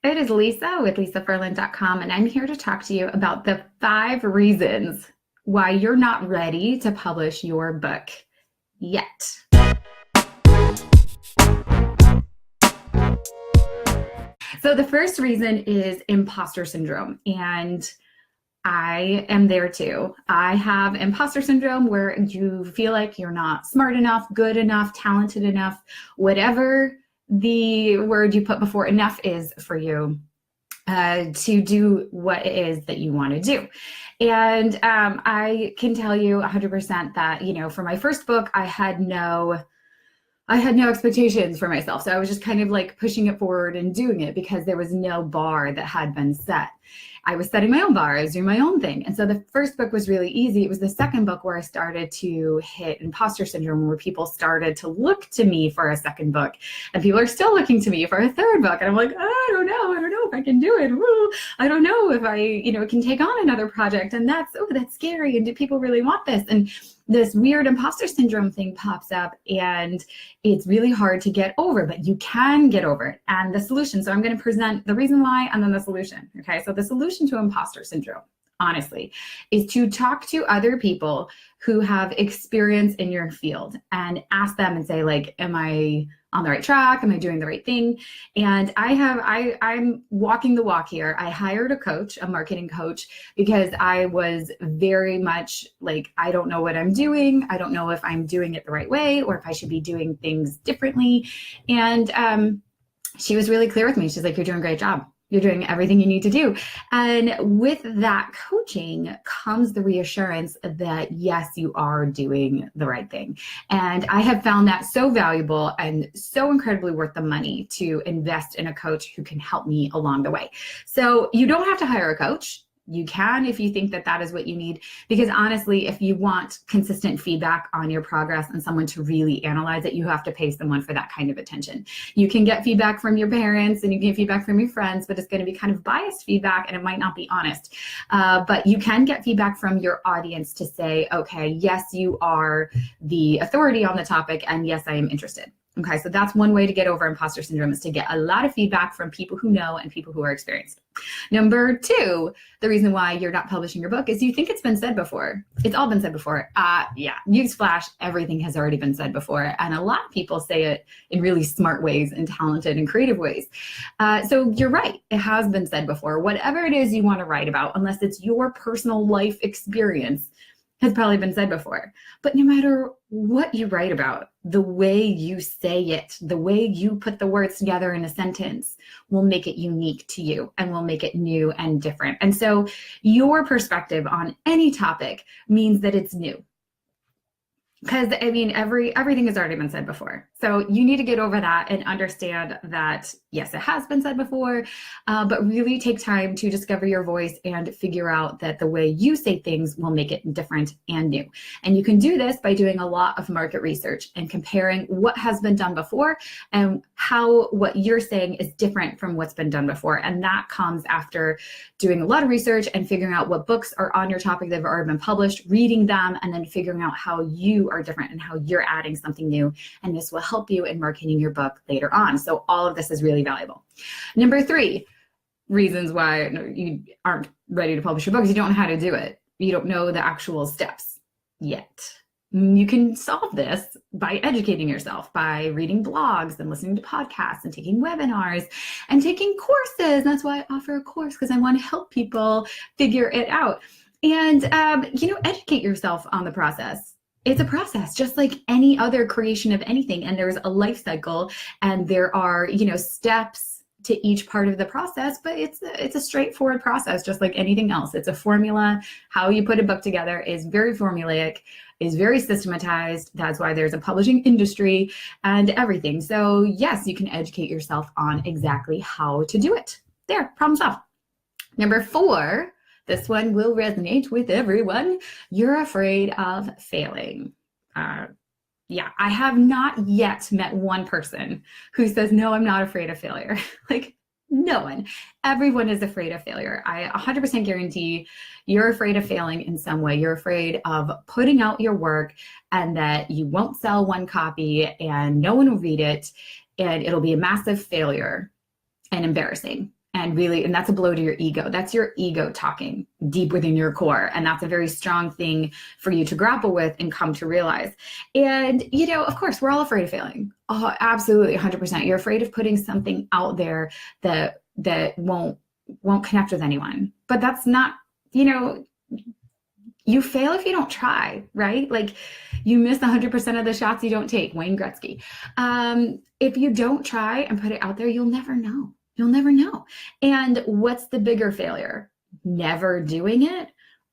It is Lisa with lisaferland.com, and I'm here to talk to you about the 5 reasons why you're not ready to publish your book yet. So the first reason is imposter syndrome, and I am there too. I have imposter syndrome where you feel like you're not smart enough, good enough, talented enough, whatever the word you put before enough is for you to do what it is that you want to do. And I can tell you 100% that, for my first book, I had no expectations for myself. So I was just kind of like pushing it forward and doing it because there was no bar that had been set. I was setting my own bar, I was doing my own thing. And so the first book was really easy. It was the second book where I started to hit imposter syndrome, where people started to look to me for a second book. And people are still looking to me for a third book. And I'm like, I don't know if I can do it. Woo. I don't know if I, can take on another project. And that's scary. And do people really want this? And this weird imposter syndrome thing pops up, and it's really hard to get over, but you can get over it. And the solution, so I'm going to present the reason why and then the solution. Okay, so the solution to imposter syndrome, honestly, is to talk to other people who have experience in your field and ask them and say, like, am I on the right track? Am I doing the right thing? And I'm walking the walk here. I hired a coach, a marketing coach, because I was very much like, I don't know what I'm doing. I don't know if I'm doing it the right way or if I should be doing things differently. And she was really clear with me. She's like, you're doing a great job. You're doing everything you need to do. And with that coaching comes the reassurance that, yes, you are doing the right thing. And I have found that so valuable and so incredibly worth the money to invest in a coach who can help me along the way. So you don't have to hire a coach. You can if you think that that is what you need, because honestly, if you want consistent feedback on your progress and someone to really analyze it, you have to pay someone for that kind of attention. You can get feedback from your parents and you can get feedback from your friends, but it's going to be kind of biased feedback and it might not be honest. But you can get feedback from your audience to say, okay, yes, you are the authority on the topic, and yes, I am interested. Okay, so that's one way to get over imposter syndrome, is to get a lot of feedback from people who know and people who are experienced. Number 2, the reason why you're not publishing your book is you think it's been said before. It's all been said before. Yeah, newsflash, everything has already been said before. And a lot of people say it in really smart ways and talented and creative ways. So you're right, it has been said before. Whatever it is you want to write about, unless it's your personal life experience, has probably been said before. But no matter what you write about, the way you say it, the way you put the words together in a sentence will make it unique to you and will make it new and different. And so your perspective on any topic means that it's new. Because everything has already been said before. So you need to get over that and understand that, yes, it has been said before, but really take time to discover your voice and figure out that the way you say things will make it different and new. And you can do this by doing a lot of market research and comparing what has been done before and how what you're saying is different from what's been done before. And that comes after doing a lot of research and figuring out what books are on your topic that have already been published, reading them, and then figuring out how you are different and how you're adding something new. And this will help you in marketing your book later on. So all of this is really valuable. Number 3 reasons why you aren't ready to publish your book is you don't know how to do it. You don't know the actual steps yet. You can solve this by educating yourself, by reading blogs and listening to podcasts and taking webinars and taking courses. That's why I offer a course, because I want to help people figure it out. And, educate yourself on the process. It's a process, just like any other creation of anything. And there's a life cycle and there are, steps to each part of the process, but it's a straightforward process, just like anything else. It's a formula. How you put a book together is very formulaic, is very systematized. That's why there's a publishing industry and everything. So yes, you can educate yourself on exactly how to do it. There, problem solved. Number 4, this one will resonate with everyone. You're afraid of failing. Yeah, I have not yet met one person who says, no, I'm not afraid of failure. Like, no one. Everyone is afraid of failure. I 100% guarantee you're afraid of failing in some way. You're afraid of putting out your work and that you won't sell one copy and no one will read it and it'll be a massive failure and embarrassing. and that's a blow to your ego. That's your ego talking deep within your core. And that's a very strong thing for you to grapple with and come to realize. And, of course, we're all afraid of failing. Oh, absolutely, 100%. You're afraid of putting something out there that won't connect with anyone. But that's not, you fail if you don't try, right? Like you miss 100% of the shots you don't take, Wayne Gretzky. If you don't try and put it out there, you'll never know. You'll never know. And what's the bigger failure? Never doing it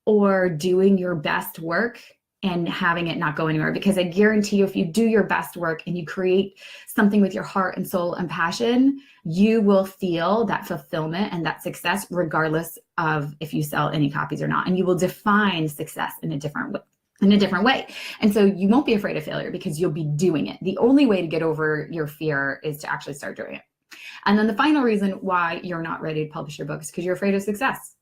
or doing your best work and having it not go anywhere? Because I guarantee you, if you do your best work and you create something with your heart and soul and passion, you will feel that fulfillment and that success regardless of if you sell any copies or not. And you will define success in a different way. And so you won't be afraid of failure because you'll be doing it. The only way to get over your fear is to actually start doing it. And then the final reason why you're not ready to publish your book is because you're afraid of success.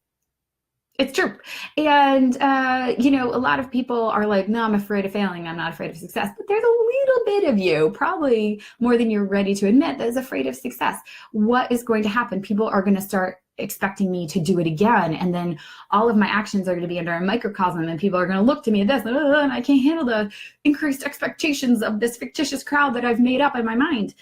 It's true. And, a lot of people are like, no, I'm afraid of failing. I'm not afraid of success. But there's a little bit of you, probably more than you're ready to admit, that is afraid of success. What is going to happen? People are going to start expecting me to do it again. And then all of my actions are going to be under a microcosm and people are going to look to me at this and I can't handle the increased expectations of this fictitious crowd that I've made up in my mind.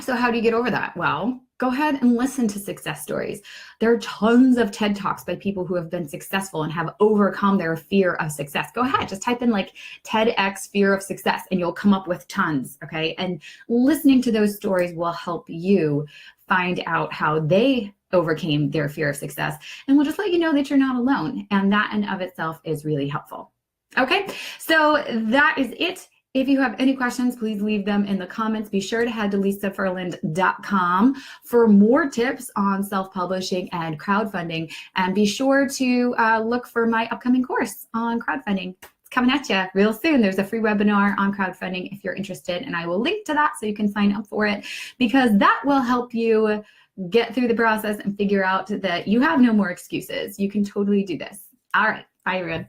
So how do you get over that? Well, go ahead and listen to success stories. There are tons of TED Talks by people who have been successful and have overcome their fear of success. Go ahead, just type in like TEDx fear of success and you'll come up with tons, okay? And listening to those stories will help you find out how they overcame their fear of success. And we'll just let you know that you're not alone. And that in of itself is really helpful. Okay, so that is it. If you have any questions, please leave them in the comments. Be sure to head to lisafurland.com for more tips on self-publishing and crowdfunding. And be sure to look for my upcoming course on crowdfunding. It's coming at you real soon. There's a free webinar on crowdfunding if you're interested. And I will link to that so you can sign up for it, because that will help you get through the process and figure out that you have no more excuses. You can totally do this. All right. Bye, everyone.